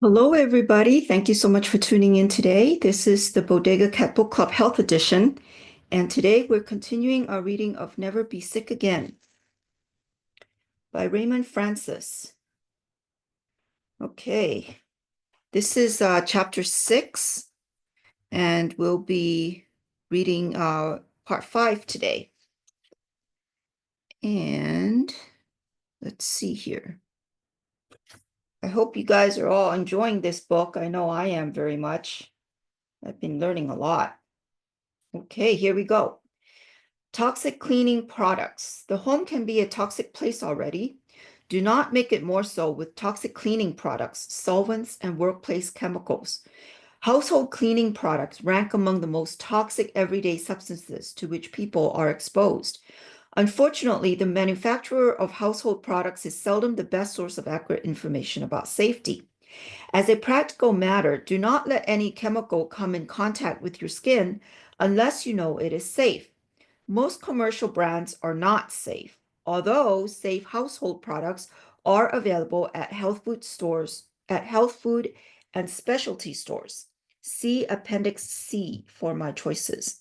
Hello, everybody. Thank you so much for tuning in today. This is the Bodega Cat Book Club Health Edition, and today we're continuing our reading of Never Be Sick Again by Raymond Francis. Okay, this is chapter 6, and we'll be reading part 5 today. And let's see here. I hope you guys are all enjoying this book. I know I am very much. I've been learning a lot. Okay, here we go. Toxic cleaning products. The home can be a toxic place already. Do not make it more so with toxic cleaning products, solvents, and workplace chemicals. Household cleaning products rank among the most toxic everyday substances to which people are exposed. Unfortunately, the manufacturer of household products is seldom the best source of accurate information about safety. As a practical matter, do not let any chemical come in contact with your skin unless you know it is safe. Most commercial brands are not safe, although safe household products are available at health food and specialty stores. See Appendix C for my choices.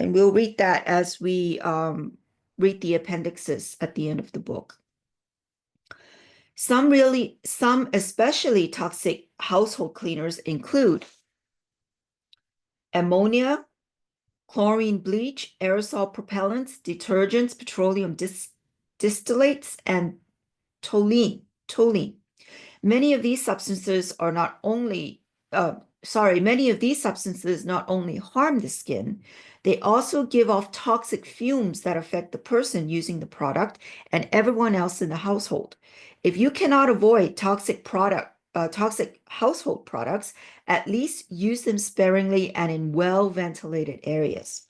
And we'll read that as we read the appendixes at the end of the book. Some especially toxic household cleaners include ammonia, chlorine bleach, aerosol propellants, detergents, petroleum distillates, and toluene. Many of these substances not only harm the skin, they also give off toxic fumes that affect the person using the product and everyone else in the household. If you cannot avoid toxic household products, at least use them sparingly and in well-ventilated areas.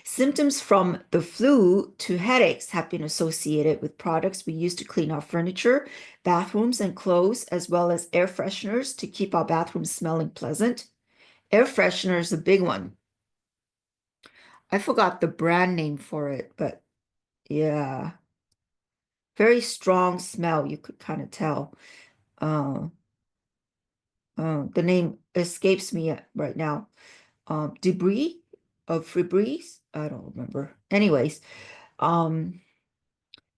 Symptoms from the flu to headaches have been associated with products we use to clean our furniture, bathrooms, and clothes, as well as air fresheners to keep our bathrooms smelling pleasant. Air freshener is a big one. I forgot the brand name for it, but yeah, very strong smell. You could kind of tell. Uh, the name escapes me right now. Debris of Febreze? I don't remember. Anyways, Deborah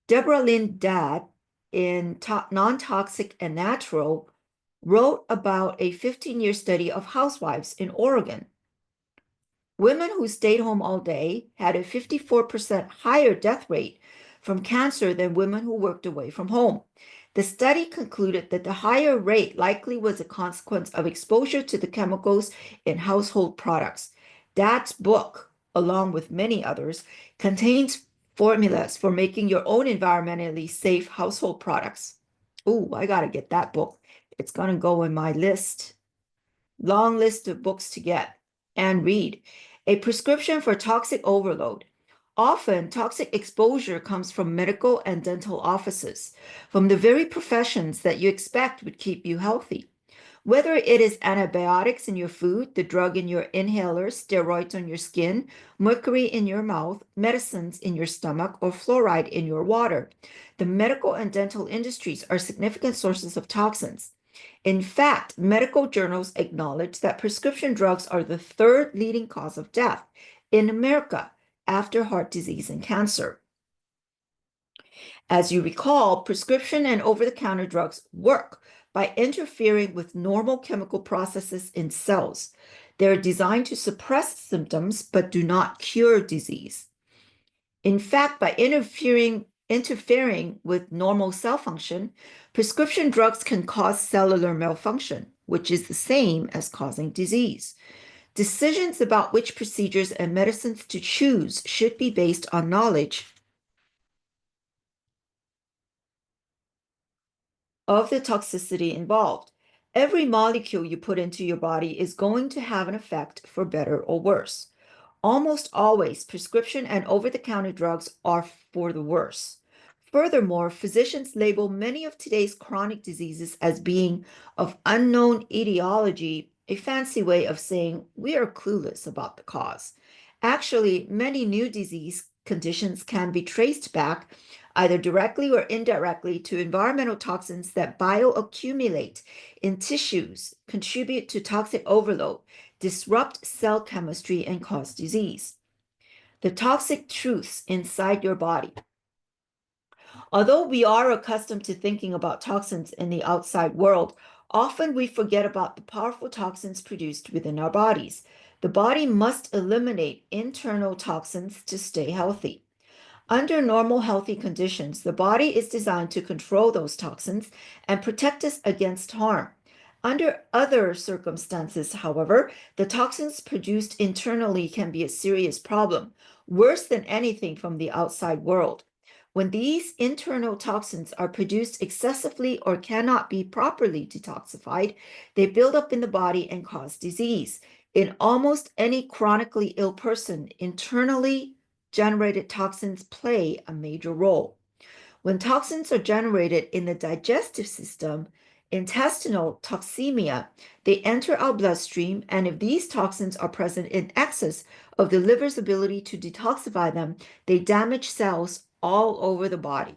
Lynn Dadd in Non-Toxic and Natural wrote about a 15-year study of housewives in Oregon. Women who stayed home all day had a 54% higher death rate from cancer than women who worked away from home. The study concluded that the higher rate likely was a consequence of exposure to the chemicals in household products. Dadd's book, along with many others, contains formulas for making your own environmentally safe household products. Oh, I got to get that book. It's going to go in my list. Long list of books to get and read. A prescription for toxic overload. Often, toxic exposure comes from medical and dental offices, from the very professions that you expect would keep you healthy. Whether it is antibiotics in your food, the drug in your inhaler, steroids on your skin, mercury in your mouth, medicines in your stomach, or fluoride in your water, the medical and dental industries are significant sources of toxins. In fact, medical journals acknowledge that prescription drugs are the third leading cause of death in America after heart disease and cancer. As you recall, prescription and over-the-counter drugs work by interfering with normal chemical processes in cells. They're designed to suppress symptoms but do not cure disease. In fact, by interfering with normal cell function, prescription drugs can cause cellular malfunction, which is the same as causing disease. Decisions about which procedures and medicines to choose should be based on knowledge of the toxicity involved. Every molecule you put into your body is going to have an effect for better or worse. Almost always, prescription and over-the-counter drugs are for the worse. Furthermore, physicians label many of today's chronic diseases as being of unknown etiology, a fancy way of saying we are clueless about the cause. Actually, many new disease conditions can be traced back either directly or indirectly, to environmental toxins that bioaccumulate in tissues, contribute to toxic overload, disrupt cell chemistry, and cause disease. The toxic truths inside your body. Although we are accustomed to thinking about toxins in the outside world, often we forget about the powerful toxins produced within our bodies. The body must eliminate internal toxins to stay healthy. Under normal healthy conditions, the body is designed to control those toxins and protect us against harm. Under other circumstances, however, the toxins produced internally can be a serious problem, worse than anything from the outside world. When these internal toxins are produced excessively or cannot be properly detoxified, they build up in the body and cause disease. In almost any chronically ill person, internally generated toxins play a major role. When toxins are generated in the digestive system, intestinal toxemia, they enter our bloodstream, and if these toxins are present in excess of the liver's ability to detoxify them, they damage cells all over the body.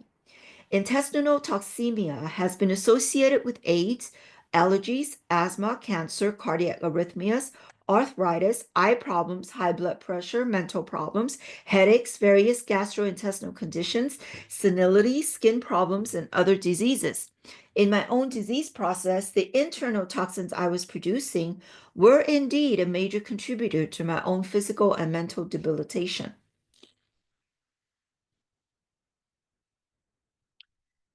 Intestinal toxemia has been associated with AIDS, allergies, asthma, cancer, cardiac arrhythmias, arthritis, eye problems, high blood pressure, mental problems, headaches, various gastrointestinal conditions, senility, skin problems, and other diseases. In my own disease process, the internal toxins I was producing were indeed a major contributor to my own physical and mental debilitation.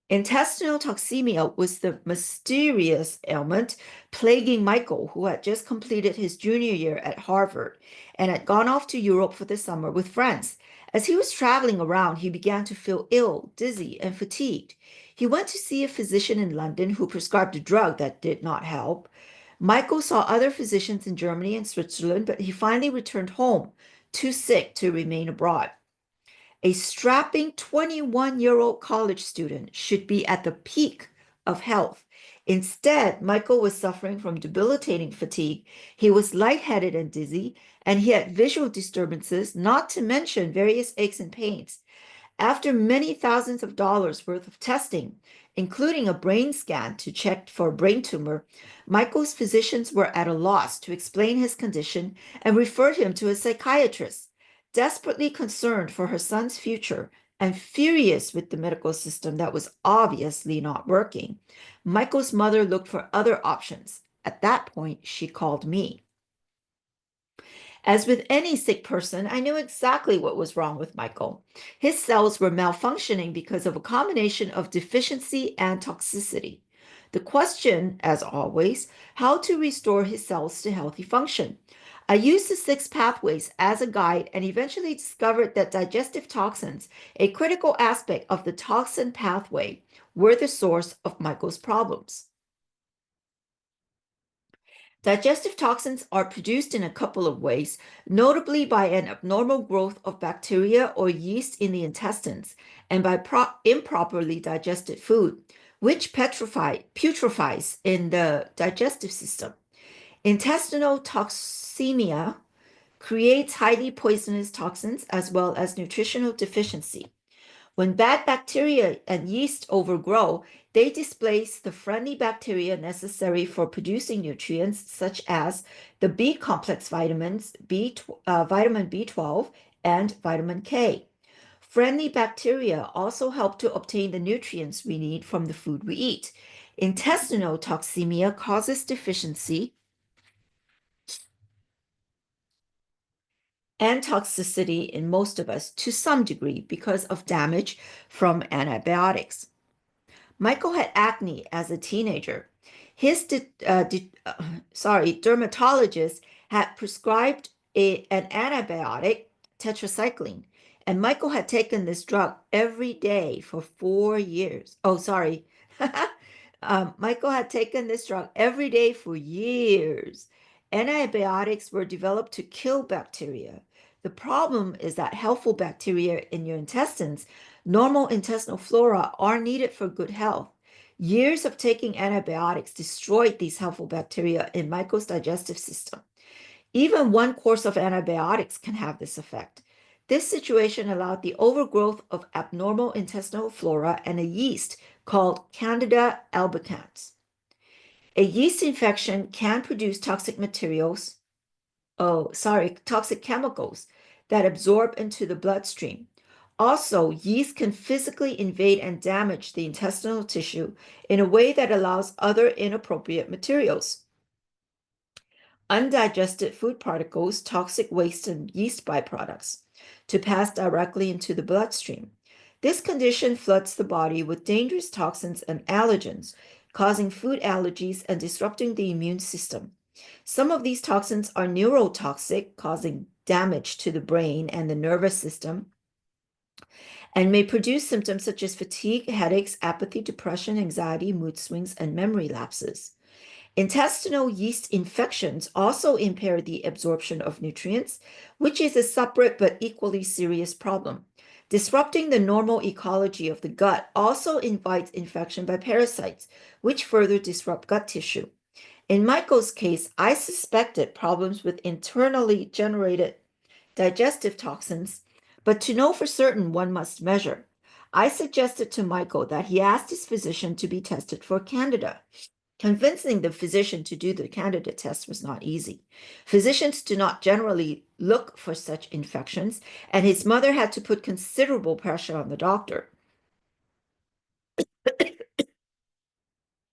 Intestinal toxemia was the mysterious ailment plaguing Michael, who had just completed his junior year at Harvard and had gone off to Europe for the summer with friends. As he was traveling around, he began to feel ill, dizzy, and fatigued. He went to see a physician in London who prescribed a drug that did not help. Michael saw other physicians in Germany and Switzerland, but he finally returned home, too sick to remain abroad. A strapping 21-year-old college student should be at the peak of health. Instead, Michael was suffering from debilitating fatigue. He was lightheaded and dizzy, and he had visual disturbances, not to mention various aches and pains. After many thousands of dollars worth of testing, including a brain scan to check for a brain tumor, Michael's physicians were at a loss to explain his condition and referred him to a psychiatrist. Desperately concerned for her son's future and furious with the medical system that was obviously not working, Michael's mother looked for other options. At that point, she called me. As with any sick person, I knew exactly what was wrong with Michael. His cells were malfunctioning because of a combination of deficiency and toxicity. The question, as always, how to restore his cells to healthy function. I used the 6 pathways as a guide and eventually discovered that digestive toxins, a critical aspect of the toxin pathway, were the source of Michael's problems. Digestive toxins are produced in a couple of ways, notably by an abnormal growth of bacteria or yeast in the intestines and by improperly digested food, which putrefies in the digestive system. Intestinal toxemia creates highly poisonous toxins as well as nutritional deficiency. When bad bacteria and yeast overgrow, they displace the friendly bacteria necessary for producing nutrients such as the B complex vitamins, vitamin B12, and vitamin K. Friendly bacteria also help to obtain the nutrients we need from the food we eat. Intestinal toxemia causes deficiency and toxicity in most of us to some degree because of damage from antibiotics. Michael had acne as a teenager. His dermatologist had prescribed an antibiotic, tetracycline, and Michael had taken this drug every day for 4 years. Oh, sorry. Michael had taken this drug every day for years. Antibiotics were developed to kill bacteria. The problem is that helpful bacteria in your intestines, normal intestinal flora, are needed for good health. Years of taking antibiotics destroyed these helpful bacteria in Michael's digestive system. Even one course of antibiotics can have this effect. This situation allowed the overgrowth of abnormal intestinal flora and a yeast called Candida albicans. A yeast infection can produce toxic toxic chemicals that absorb into the bloodstream. Also, yeast can physically invade and damage the intestinal tissue in a way that allows other inappropriate materials. Undigested food particles, toxic waste, and yeast byproducts to pass directly into the bloodstream. This condition floods the body with dangerous toxins and allergens, causing food allergies and disrupting the immune system. Some of these toxins are neurotoxic, causing damage to the brain and the nervous system, and may produce symptoms such as fatigue, headaches, apathy, depression, anxiety, mood swings, and memory lapses. Intestinal yeast infections also impair the absorption of nutrients, which is a separate but equally serious problem. Disrupting the normal ecology of the gut also invites infection by parasites, which further disrupt gut tissue. In Michael's case, I suspected problems with internally generated digestive toxins, but to know for certain, one must measure. I suggested to Michael that he ask his physician to be tested for Candida. Convincing the physician to do the Candida test was not easy. Physicians do not generally look for such infections, and his mother had to put considerable pressure on the doctor.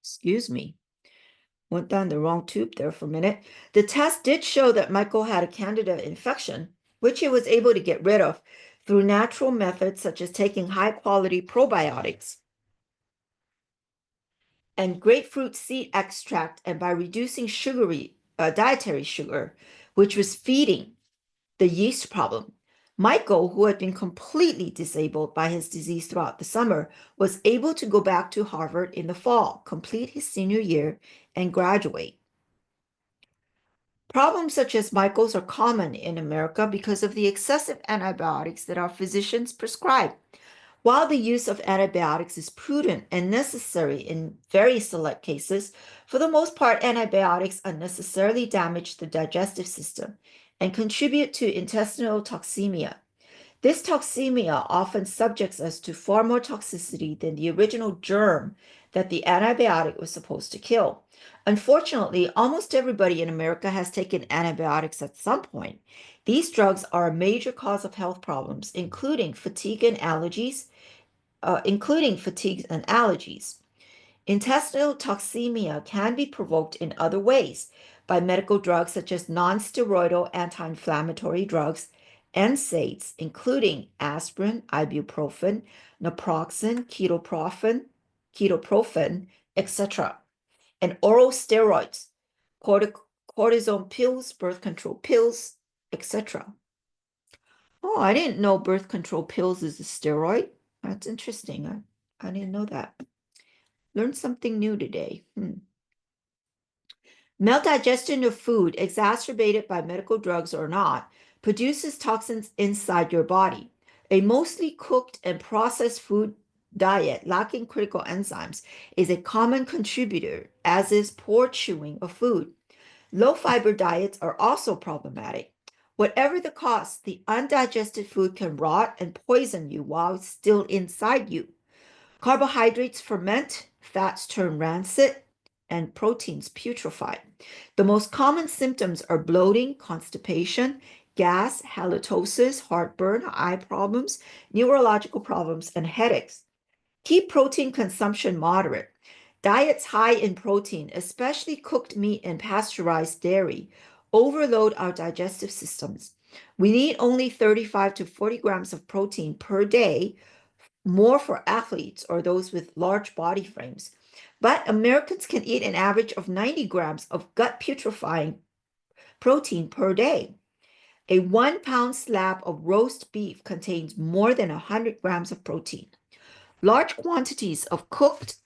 Excuse me. Went down the wrong tube there for a minute. The test did show that Michael had a Candida infection, which he was able to get rid of through natural methods such as taking high-quality probiotics and grapefruit seed extract, and by reducing dietary sugar, which was feeding the yeast problem. Michael, who had been completely disabled by his disease throughout the summer, was able to go back to Harvard in the fall, complete his senior year, and graduate. Problems such as Michael's are common in America because of the excessive antibiotics that our physicians prescribe. While the use of antibiotics is prudent and necessary in very select cases, for the most part, antibiotics unnecessarily damage the digestive system and contribute to intestinal toxemia. This toxemia often subjects us to far more toxicity than the original germ that the antibiotic was supposed to kill. Unfortunately, almost everybody in America has taken antibiotics at some point. These drugs are a major cause of health problems, including fatigue and allergies. Intestinal toxemia can be provoked in other ways by medical drugs such as non-steroidal anti-inflammatory drugs, NSAIDs, including aspirin, ibuprofen, naproxen, ketoprofen, etc., and oral steroids, cortisone pills, birth control pills, etc. Oh, I didn't know birth control pills is a steroid. That's interesting. I didn't know that. Learned something new today. Maldigestion of food, exacerbated by medical drugs or not, produces toxins inside your body. A mostly cooked and processed food diet lacking critical enzymes is a common contributor, as is poor chewing of food. Low fiber diets are also problematic. Whatever the cost, the undigested food can rot and poison you while it's still inside you. Carbohydrates ferment, fats turn rancid, and proteins putrefy. The most common symptoms are bloating, constipation, gas, halitosis, heartburn, eye problems, neurological problems, and headaches. Keep protein consumption moderate. Diets high in protein, especially cooked meat and pasteurized dairy, overload our digestive systems. We need only 35 to 40 grams of protein per day, more for athletes or those with large body frames. But Americans can eat an average of 90 grams of gut putrefying protein per day. A 1 pound slab of roast beef contains more than 100 grams of protein. Large quantities of cooked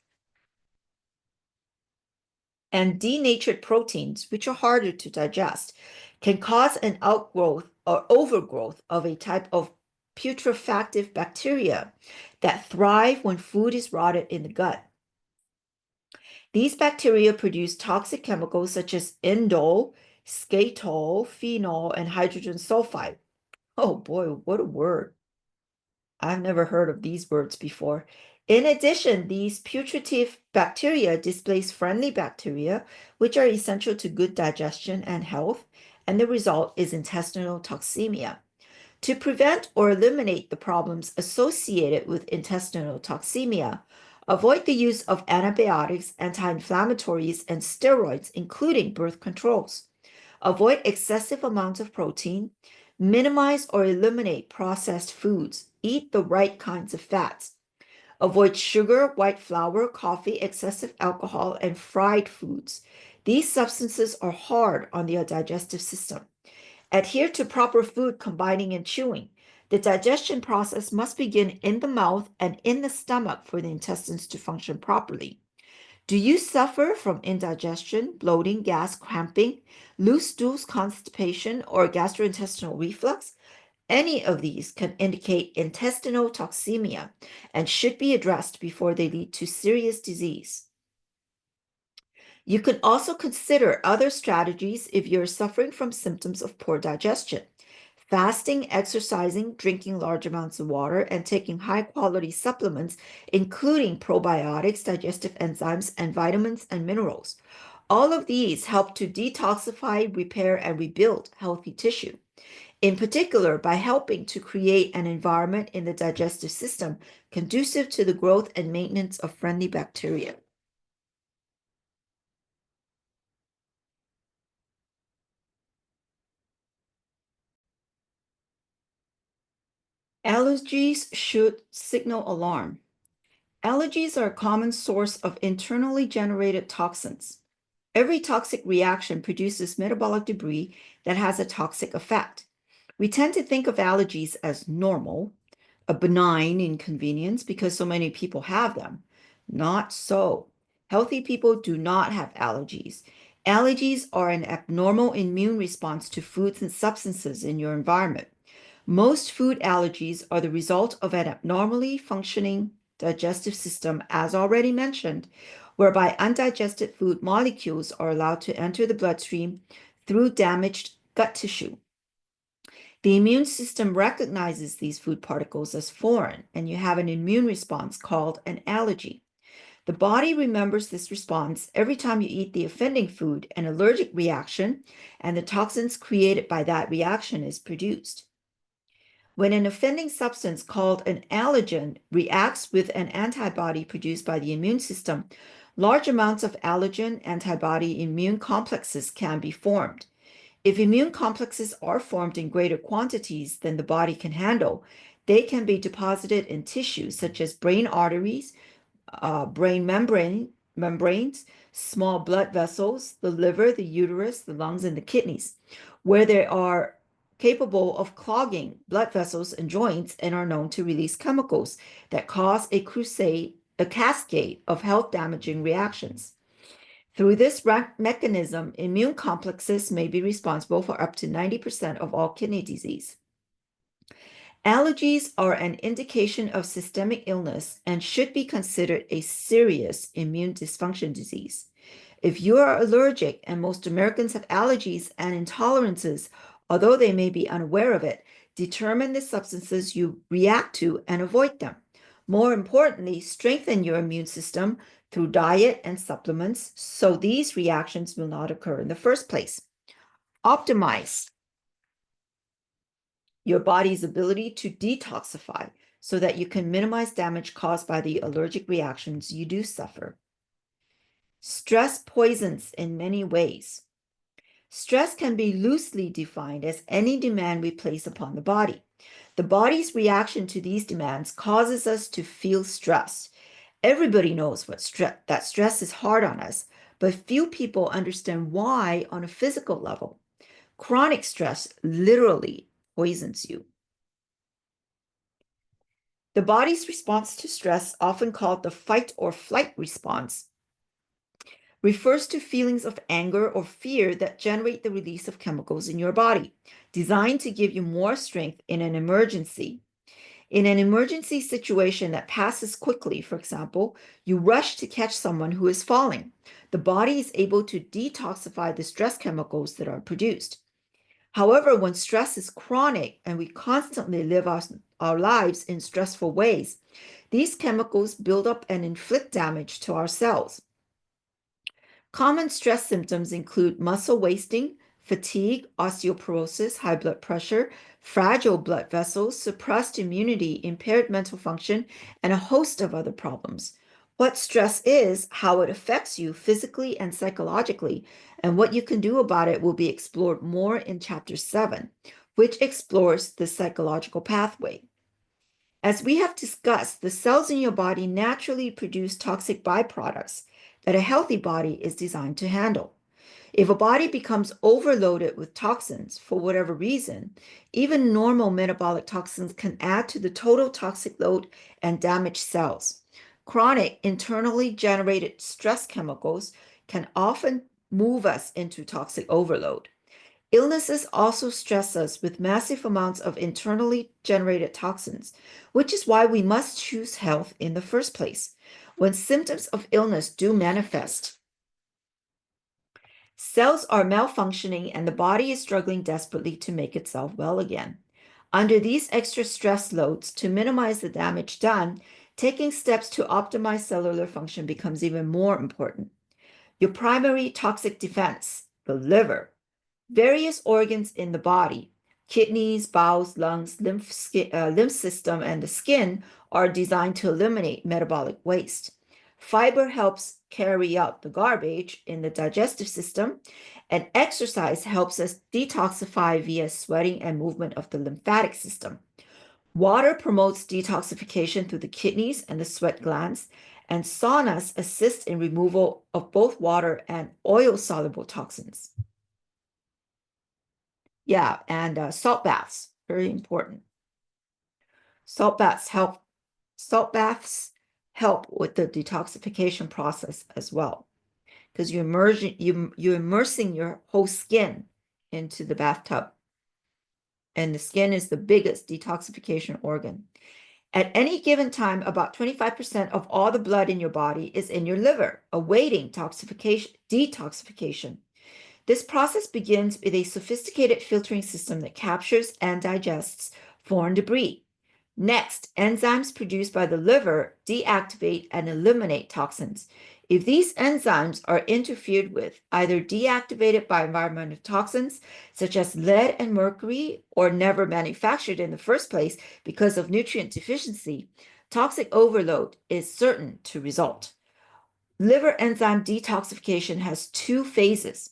and denatured proteins, which are harder to digest, can cause an outgrowth or overgrowth of a type of putrefactive bacteria that thrive when food is rotted in the gut. These bacteria produce toxic chemicals such as indole, skatol, phenol, and hydrogen sulfide. Oh boy, what a word. I've never heard of these words before. In addition, these putrefacious bacteria displace friendly bacteria, which are essential to good digestion and health, and the result is intestinal toxemia. To prevent or eliminate the problems associated with intestinal toxemia, avoid the use of antibiotics, anti-inflammatories, and steroids, including birth controls. Avoid excessive amounts of protein. Minimize or eliminate processed foods. Eat the right kinds of fats. Avoid sugar, white flour, coffee, excessive alcohol, and fried foods. These substances are hard on the digestive system. Adhere to proper food combining and chewing. The digestion process must begin in the mouth and in the stomach for the intestines to function properly. Do you suffer from indigestion, bloating, gas, cramping, loose stools, constipation, or gastrointestinal reflux? Any of these can indicate intestinal toxemia and should be addressed before they lead to serious disease. You can also consider other strategies if you're suffering from symptoms of poor digestion. Fasting, exercising, drinking large amounts of water, and taking high quality supplements, including probiotics, digestive enzymes, and vitamins and minerals. All of these help to detoxify, repair, and rebuild healthy tissue. In particular, by helping to create an environment in the digestive system conducive to the growth and maintenance of friendly bacteria. Allergies should signal alarm. Allergies are a common source of internally generated toxins. Every toxic reaction produces metabolic debris that has a toxic effect. We tend to think of allergies as normal, a benign inconvenience because so many people have them. Not so. Healthy people do not have allergies. Allergies are an abnormal immune response to foods and substances in your environment. Most food allergies are the result of an abnormally functioning digestive system, as already mentioned, whereby undigested food molecules are allowed to enter the bloodstream through damaged gut tissue. The immune system recognizes these food particles as foreign, and you have an immune response called an allergy. The body remembers this response every time you eat the offending food, an allergic reaction, and the toxins created by that reaction is produced. When an offending substance called an allergen reacts with an antibody produced by the immune system, large amounts of allergen antibody immune complexes can be formed. If immune complexes are formed in greater quantities than the body can handle, they can be deposited in tissues such as brain arteries, brain membranes, small blood vessels, the liver, the uterus, the lungs, and the kidneys, where they are capable of clogging blood vessels and joints and are known to release chemicals that cause a cascade of health damaging reactions. Through this mechanism, immune complexes may be responsible for up to 90% of all kidney disease. Allergies are an indication of systemic illness and should be considered a serious immune dysfunction disease. If you are allergic, and most Americans have allergies and intolerances, although they may be unaware of it, determine the substances you react to and avoid them. More importantly, strengthen your immune system through diet and supplements so these reactions will not occur in the first place. Optimize your body's ability to detoxify so that you can minimize damage caused by the allergic reactions you do suffer. Stress poisons in many ways. Stress can be loosely defined as any demand we place upon the body. The body's reaction to these demands causes us to feel stressed. Everybody knows that stress is hard on us, but few people understand why on a physical level. Chronic stress literally poisons you. The body's response to stress, often called the fight or flight response, refers to feelings of anger or fear that generate the release of chemicals in your body, designed to give you more strength in an emergency. In an emergency situation that passes quickly, for example, you rush to catch someone who is falling. The body is able to detoxify the stress chemicals that are produced. However, when stress is chronic and we constantly live our lives in stressful ways, these chemicals build up and inflict damage to our cells. Common stress symptoms include muscle wasting, fatigue, osteoporosis, high blood pressure, fragile blood vessels, suppressed immunity, impaired mental function, and a host of other problems. What stress is, how it affects you physically and psychologically, and what you can do about it will be explored more in Chapter 7, which explores the psychological pathway. As we have discussed, the cells in your body naturally produce toxic byproducts that a healthy body is designed to handle. If a body becomes overloaded with toxins for whatever reason, even normal metabolic toxins can add to the total toxic load and damage cells. Chronic internally generated stress chemicals can often move us into toxic overload. Illnesses also stress us with massive amounts of internally generated toxins, which is why we must choose health in the first place. When symptoms of illness do manifest, cells are malfunctioning and the body is struggling desperately to make itself well again. Under these extra stress loads, to minimize the damage done, taking steps to optimize cellular function becomes even more important. Your primary toxic defense, the liver. Various organs in the body, kidneys, bowels, lungs, lymph system, and the skin are designed to eliminate metabolic waste. Fiber helps carry out the garbage in the digestive system, and exercise helps us detoxify via sweating and movement of the lymphatic system. Water promotes detoxification through the kidneys and the sweat glands, and saunas assist in removal of both water and oil-soluble toxins. Yeah, and salt baths, very important. Salt baths help. Salt baths help with the detoxification process as well, because you're immersing your whole skin into the bathtub, and the skin is the biggest detoxification organ. At any given time, about 25% of all the blood in your body is in your liver, awaiting detoxification. This process begins with a sophisticated filtering system that captures and digests foreign debris. Next, enzymes produced by the liver deactivate and eliminate toxins. If these enzymes are interfered with, either deactivated by environmental toxins such as lead and mercury, or never manufactured in the first place because of nutrient deficiency, toxic overload is certain to result. Liver enzyme detoxification has two phases.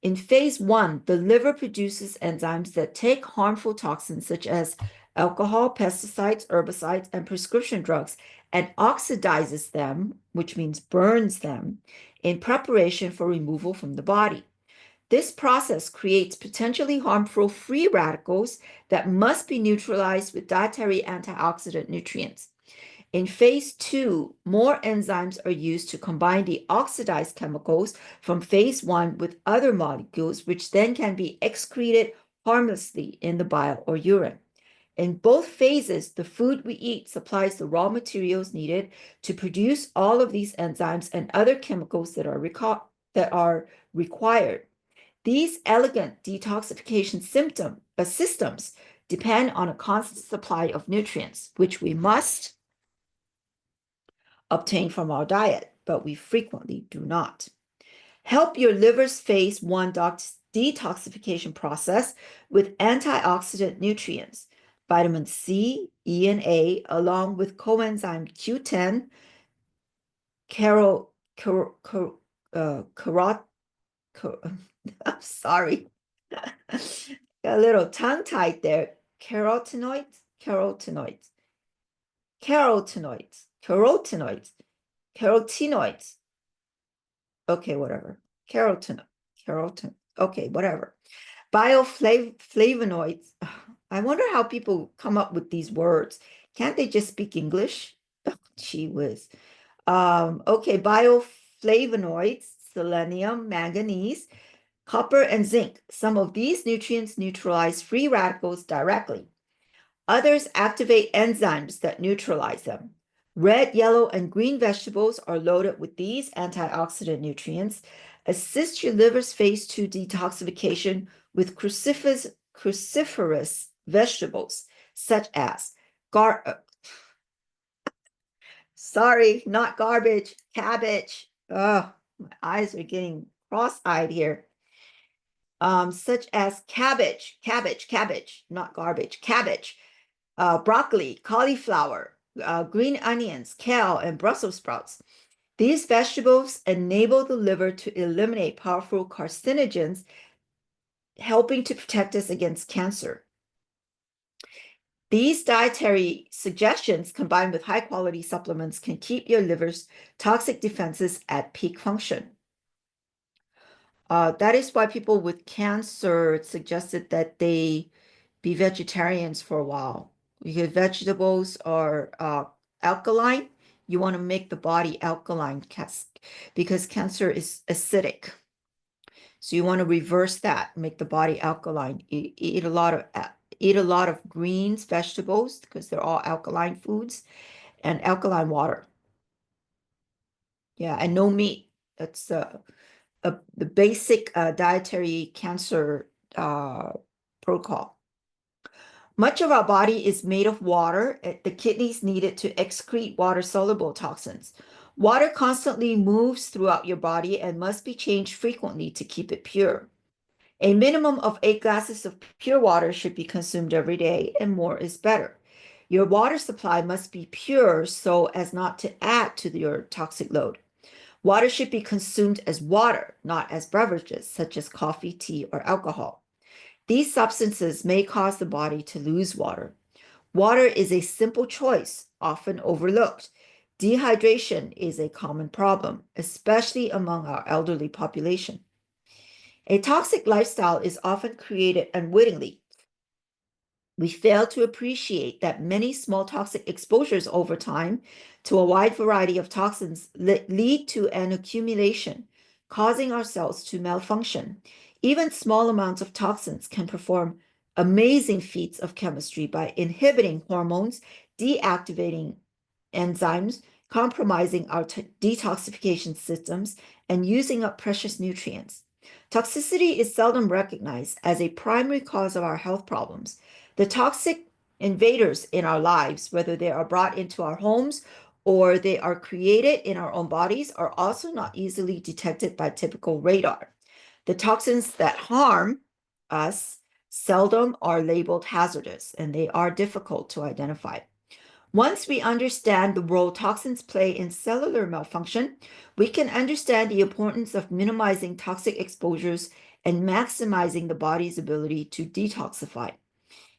In phase 1, the liver produces enzymes that take harmful toxins such as alcohol, pesticides, herbicides, and prescription drugs and oxidizes them, which means burns them, in preparation for removal from the body. This process creates potentially harmful free radicals that must be neutralized with dietary antioxidant nutrients. In phase 2, more enzymes are used to combine the oxidized chemicals from phase 1 with other molecules, which then can be excreted harmlessly in the bile or urine. In both phases, the food we eat supplies the raw materials needed to produce all of these enzymes and other chemicals that are required. These elegant detoxification systems depend on a constant supply of nutrients, which we must obtain from our diet, but we frequently do not. Help your liver's phase 1 detoxification process with antioxidant nutrients, vitamin C, E, and A, along with coenzyme Q10, I'm sorry, a little tongue-tied there, carotenoids, okay, whatever. Carotenoid. Okay, whatever. Bioflavonoids. I wonder how people come up with these words. Can't they just speak English? Oh, gee whiz. Okay, bioflavonoids, selenium, manganese, copper, and zinc. Some of these nutrients neutralize free radicals directly. Others activate enzymes that neutralize them. Red, yellow, and green vegetables are loaded with these antioxidant nutrients. Assist your liver's phase 2 detoxification with cruciferous vegetables such as sorry, not garbage, cabbage. Oh, my eyes are getting cross-eyed here. Such as cabbage, not garbage, cabbage, broccoli, cauliflower, green onions, kale, and Brussels sprouts. These vegetables enable the liver to eliminate powerful carcinogens, helping to protect us against cancer. These dietary suggestions, combined with high-quality supplements, can keep your liver's toxic defenses at peak function. That is why people with cancer suggested that they be vegetarians for a while, because vegetables are alkaline. You want to make the body alkaline because cancer is acidic. So you want to reverse that, make the body alkaline. Eat a lot of greens, vegetables, because they're all alkaline foods, and alkaline water. Yeah, and no meat. That's the basic dietary cancer protocol. Much of our body is made of water. The kidneys need it to excrete water-soluble toxins. Water constantly moves throughout your body and must be changed frequently to keep it pure. A minimum of 8 glasses of pure water should be consumed every day, and more is better. Your water supply must be pure so as not to add to your toxic load. Water should be consumed as water, not as beverages such as coffee, tea, or alcohol. These substances may cause the body to lose water. Water is a simple choice, often overlooked. Dehydration is a common problem, especially among our elderly population. A toxic lifestyle is often created unwittingly. We fail to appreciate that many small toxic exposures over time to a wide variety of toxins lead to an accumulation, causing our cells to malfunction. Even small amounts of toxins can perform amazing feats of chemistry by inhibiting hormones, deactivating enzymes, compromising our detoxification systems, and using up precious nutrients. Toxicity is seldom recognized as a primary cause of our health problems. The toxic invaders in our lives, whether they are brought into our homes or they are created in our own bodies, are also not easily detected by typical radar. The toxins that harm us seldom are labeled hazardous, and they are difficult to identify. Once we understand the role toxins play in cellular malfunction, we can understand the importance of minimizing toxic exposures and maximizing the body's ability to detoxify.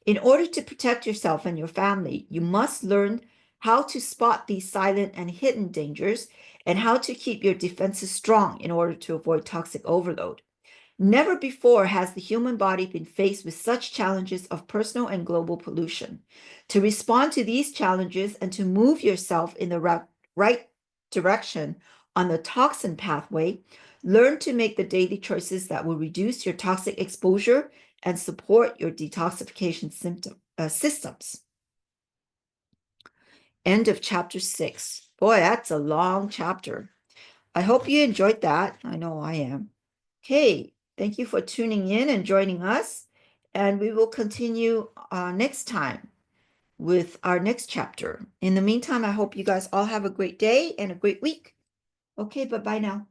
In order to protect yourself and your family, you must learn how to spot these silent and hidden dangers and how to keep your defenses strong in order to avoid toxic overload. Never before has the human body been faced with such challenges of personal and global pollution. To respond to these challenges and to move yourself in the right direction on the toxin pathway, learn to make the daily choices that will reduce your toxic exposure and support your detoxification systems. End of chapter 6. Boy, that's a long chapter. I hope you enjoyed that. I know I am. Okay. Thank you for tuning in and joining us. And we will continue next time with our next chapter. In the meantime, I hope you guys all have a great day and a great week. Okay, bye-bye now.